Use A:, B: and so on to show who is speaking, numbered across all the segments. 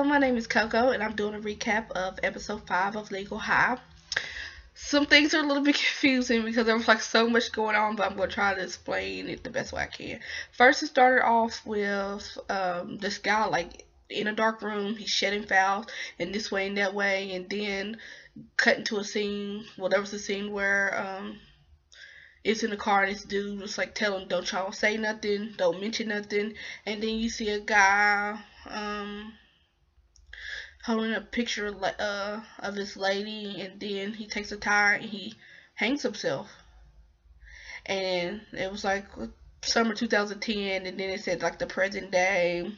A: my name is Coco, and I'm doing a recap of episode 5 of Legal High. Some things are a little bit confusing because there was like so much going on, but I'm going to try to explain it the best way I can. First, it started off with this guy like in a dark room, he's shedding files in this way and that way, and then cut into a scene. Well, there was a scene where it's in the car and this dude was like telling, don't y'all say nothing, don't mention nothing, and then you see a guy holding a picture of this lady, and then he takes a tire and he hangs himself. And it was like summer 2010, and then it said like the present day,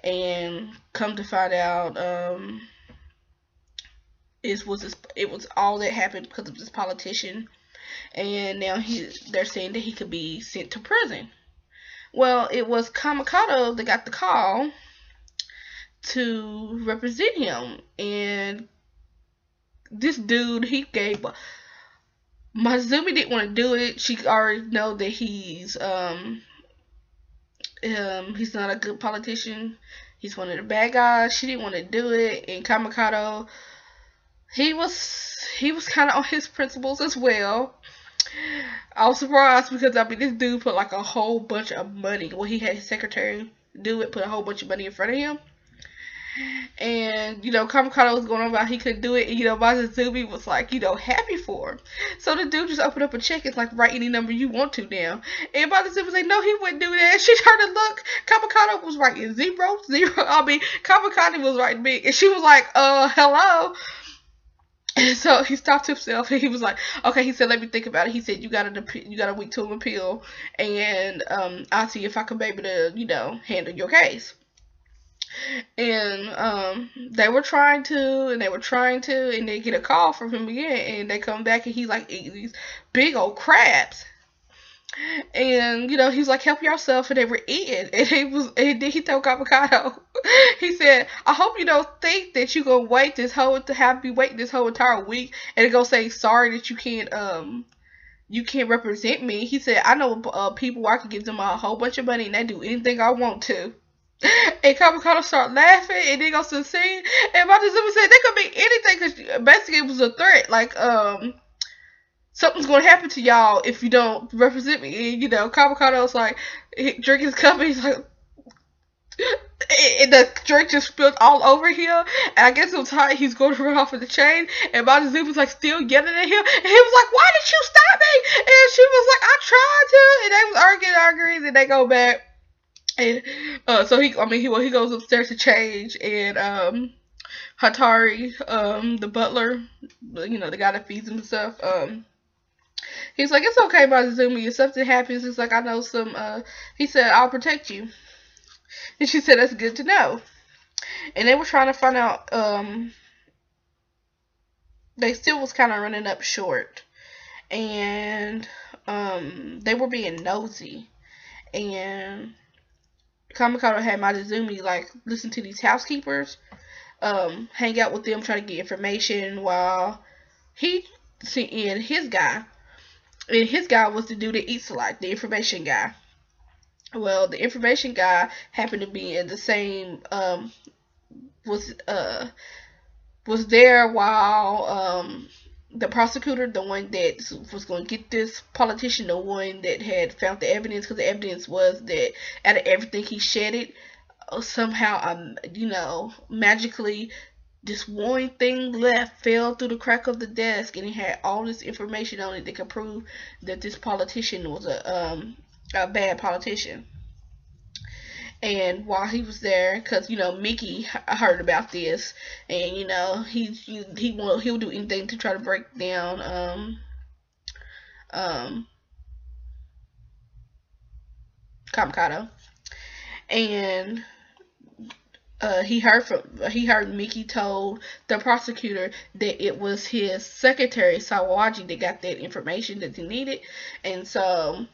A: and come to find out, it was all that happened because of this politician, and now they're saying that he could be sent to prison. Well, it was Kamikato that got the call to represent him, and this dude he gave Mazumi didn't want to do it. She already know that he's not a good politician. He's one of the bad guys. She didn't want to do it, and Kamikato he was kind of on his principles as well. I was surprised because I mean this dude put like a whole bunch of money. Well, he had his secretary do it, put a whole bunch of money in front of him. And, Kamikaze was going on about he couldn't do it. And, Mazazumi was like, happy for him. So the dude just opened up a check. It's like, write any number you want to now. And Mazazumi was like, no, he wouldn't do that. She turned to look. Kamikaze was writing 0, 0. I mean, Kamikaze was writing big. And she was like, hello. And so he stopped himself and he was like, okay, he said, let me think about it. He said, you got a week to appeal. And I'll see if I can be able to, handle your case. And they were trying to, and they get a call from him again, and they come back and he's like eating these big old crabs. And he's like, help yourself, and they were eating, and then he told Kamikaze, he said, I hope you don't think that you gonna have me wait this whole entire week and gonna say sorry that you can't represent me. He said, I know people where I can give them a whole bunch of money and they do anything I want to. And Kamikaze started laughing, and then goes to the scene, and Mazazumi said they could be anything because basically it was a threat, like something's gonna happen to y'all if you don't represent me. And Kamikaze was like drinking his cup, and he's like, and the drink just spilled all over him, and I guess it was hot. He's going to run off of the chain, and Mazazumi was like still yelling at him, and he was like, why did you stop me? And she was like, I tried to, and they was arguing, and they go back. And so he goes upstairs to change, and Hatari, the butler, the guy that feeds him and stuff, he's like, it's okay, Mazazumi, if something happens, he's like, I know some, he said, I'll protect you. And she said, that's good to know. And they were trying to find out, they still was kind of running up short, and they were being nosy, and Kamikaze had Mazazumi like listen to these housekeepers, hang out with them, try to get information while he in his guy. And his guy was the dude that eats a lot, the information guy. Well, the information guy happened to be in the same was there while the prosecutor, the one that was going to get this politician, the one that had found the evidence, because the evidence was that out of everything he shedded, somehow, magically, this one thing fell through the crack of the desk, and it had all this information on it that could prove that this politician was a bad politician. And while he was there, because Mickey heard about this, and he'll do anything to try to break down Kamikaze, and he heard Mickey told the prosecutor that it was his secretary Sawaji that got that information that he needed, and so.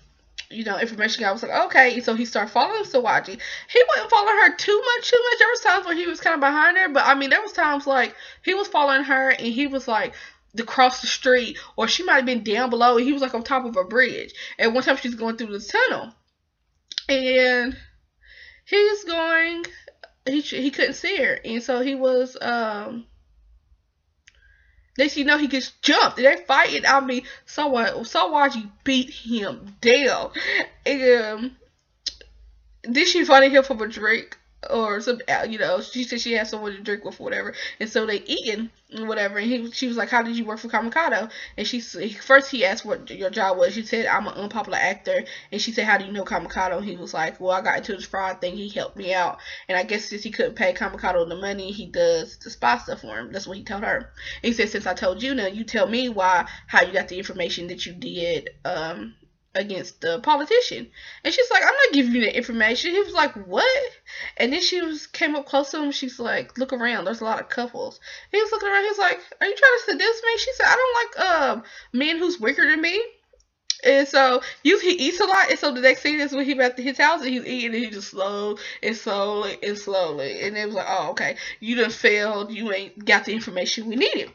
A: Information guy was like, okay, so he started following Sawaji. He wasn't following her too much. There was times where he was kind of behind her, but I mean, there was times like he was following her and he was like across the street, or she might have been down below and he was like on top of a bridge. And one time she's going through the tunnel, and he he couldn't see her, and so he was next you know he gets jumped and they're fighting. I mean, Sawaji beat him down. And then she invited him for a drink or some, you know, she said she had someone to drink with or whatever, and so they eating and whatever. And she was like, "How did you work for Kamikado?" And first he asked what your job was. She said, "I'm an unpopular actor." And she said, "How do you know Kamikado?" And he was like, "Well, I got into this fraud thing. He helped me out, and I guess since he couldn't pay Kamikado the money, he does the spy stuff for him." That's what he told her. And he said, "Since I told you, now you tell me how you got the information that you did against the politician." And she's like, "I'm not giving you the information." He was like, "What?" And then came up close to him. She's like, "Look around. There's a lot of couples." He was looking around. He's like, "Are you trying to seduce me?" She said, "I don't like men who's weaker than me." And so usually he eats a lot. And so the next scene is when he's at his house and he's eating, and he just slowly and slowly and slowly. And it was like, "Oh, okay, you done failed. You ain't got the information we needed."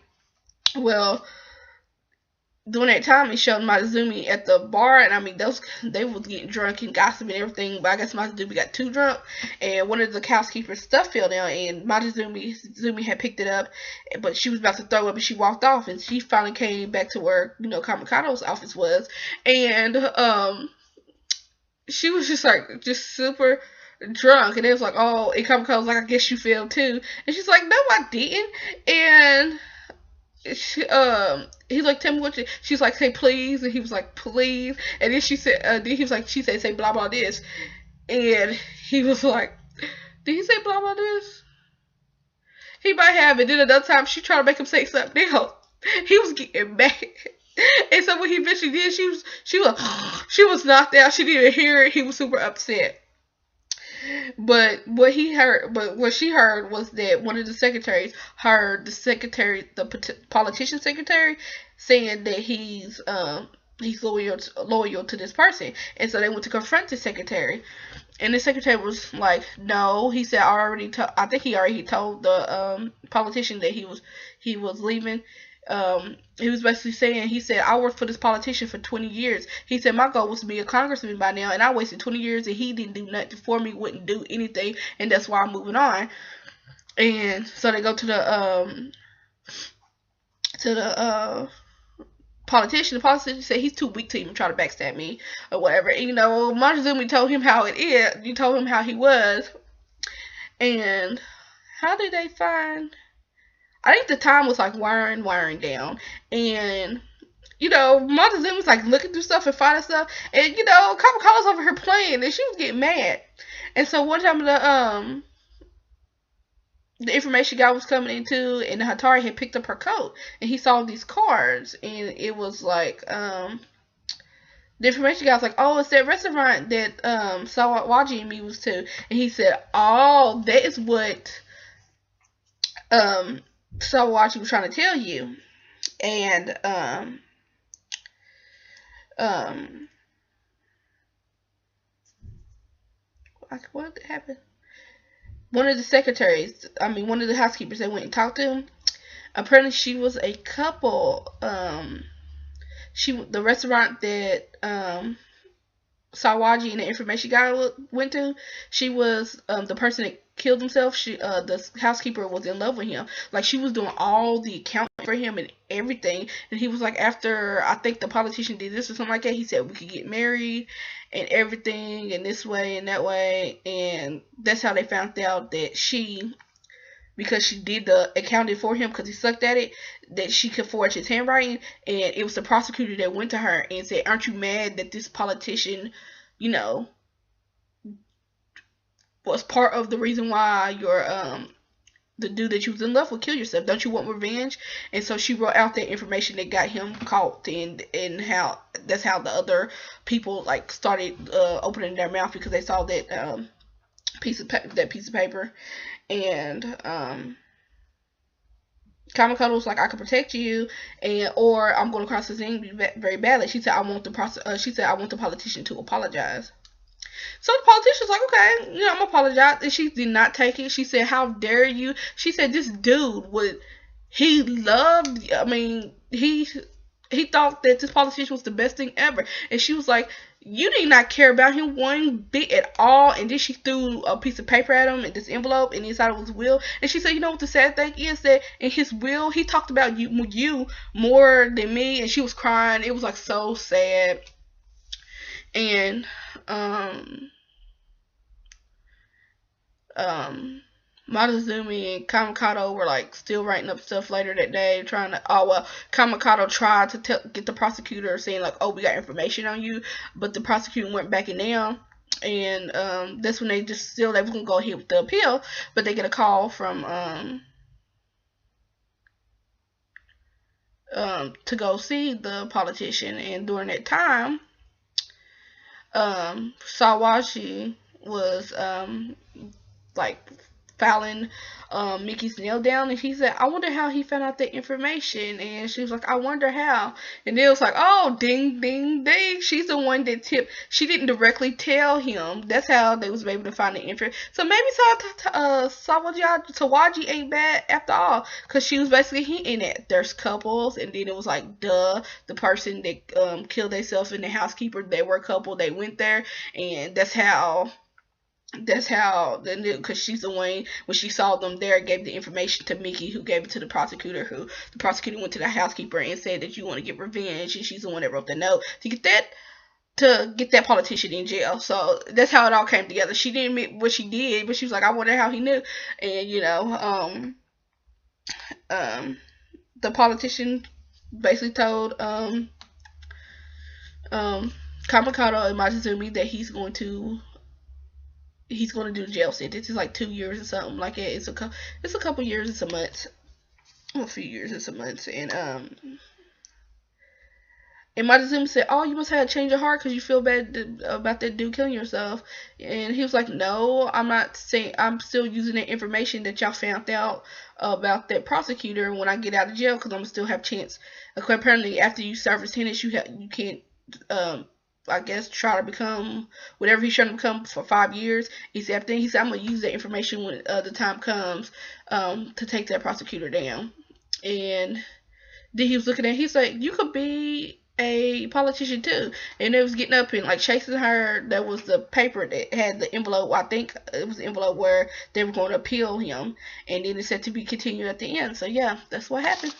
A: Well, during that time, he showed Matsuzumi at the bar, and I mean, they was getting drunk and gossiping and everything. But I guess Matsuzumi got too drunk, and one of the housekeeper's stuff fell down, and Matsuzumi had picked it up, but she was about to throw it up, and she walked off, and she finally came back to where Kamikado's office was, and she was just super drunk, and it was like, "Oh," and Kamikado's like, "I guess you failed too," and she's like, "No, I didn't," and he's like, "Tell me what you," she's like, "Say please," and he was like, "Please," and then she said, she said, "Say blah blah this," and he was like, "Did he say blah blah this?" He might have, and then another time she tried to make him say something else. He was getting mad, and so when he eventually did, she was knocked out. She didn't hear it. He was super upset. But what she heard was that one of the secretaries heard the politician secretary, saying that he's loyal to this person, and so they went to confront the secretary, and the secretary was like, "No," he said, I think he already told the politician that he was leaving. He was basically saying, he said, "I worked for this politician for 20 years. He said, my goal was to be a congressman by now, and I wasted 20 years, and he didn't do nothing for me, wouldn't do anything, and that's why I'm moving on." And so they go to the politician. The politician said he's too weak to even try to backstab me or whatever. And, Matsuzumi told him how it is. You told him how he was. And how did they find? I think the time was like wiring down, and Matsuzumi was like looking through stuff and finding stuff, and Kamikaze was over here playing, and she was getting mad. And so one time the information guy was coming in too, and Hatari had picked up her coat, and he saw these cards, and it was like the information guy was like, "Oh, it's that restaurant that Sawaji and me was to," and he said, "Oh, that is what Sawaji was trying to tell you." And what happened? One of the housekeepers that went and talked to him, apparently she was a couple. The restaurant that Sawaji and the information guy went to, she was the person that killed himself. The housekeeper was in love with him. Like, she was doing all the accounting for him and everything. And he was like, after I think the politician did this or something like that, he said we could get married and everything, and this way and that way. And that's how they found out that because she did the accounting for him because he sucked at it, that she could forge his handwriting. And it was the prosecutor that went to her and said, "Aren't you mad that this politician, was part of the reason why your the dude that you was in love with killed yourself? Don't you want revenge?" And so she wrote out that information that got him caught, and how that's how the other people like started opening their mouth because they saw that piece of paper. And Kamikaze was like, "I can protect you, or I'm going to cross his name very badly." She said, "I want the politician to apologize." So the politician's like, "Okay, I'm apologize." And she did not take it. She said, "How dare you?" She said, "This dude he thought that this politician was the best thing ever." And she was like, You did not care about him one bit at all. And then she threw a piece of paper at him in this envelope, and inside it was will. And she said, you know what the sad thing is, that in his will he talked about you more than me. And she was crying. It was like so sad. And Montezuma and Kamikato were like still writing up stuff later that day, trying to. Oh well, Kamikato tried to get the prosecutor, saying like, "Oh, we got information on you," but the prosecutor went backing down, and that's when they were gonna go ahead with the appeal, but they get a call from to go see the politician, and during that time, Sawashi was like filing Mickey's nail down, and he said, I wonder how he found out that information. And she was like, I wonder how. And it was like, oh, ding ding ding, she's the one that tipped. She didn't directly tell him. That's how they was able to find the info. So maybe Sawaji ain't bad after all, because she was basically hinting at there's couples, and then it was like, duh, the person that killed themselves and the housekeeper, they were a couple, they went there. And that's how because she's the one, when she saw them there, gave the information to Mickey, who gave it to the prosecutor, who the prosecutor went to the housekeeper and said that you want to get revenge, and she's the one that wrote the note to get that politician in jail. So that's how it all came together. She didn't admit what she did, but she was like, I wonder how he knew. And the politician basically told Kamikato and Montezuma that he's going to do the jail sentence. It's like 2 years or something like that. It's a couple years and some months. A few years and some months. And Montezuma said, oh, you must have a change of heart because you feel bad about that dude killing yourself. And he was like, no, I'm not saying, I'm still using the information that y'all found out about that prosecutor when I get out of jail, because I'm going to still have chance. Apparently, after you serve a sentence, you can't I guess try to become whatever he's trying to become for 5 years. He said, I'm going to use that information when the time comes to take that prosecutor down. And then he was looking at, he's like, you could be a politician too. And it was getting up and like chasing her. That was the paper that had the envelope. I think it was the envelope where they were going to appeal him. And then it said to be continued at the end. So yeah, that's what happened.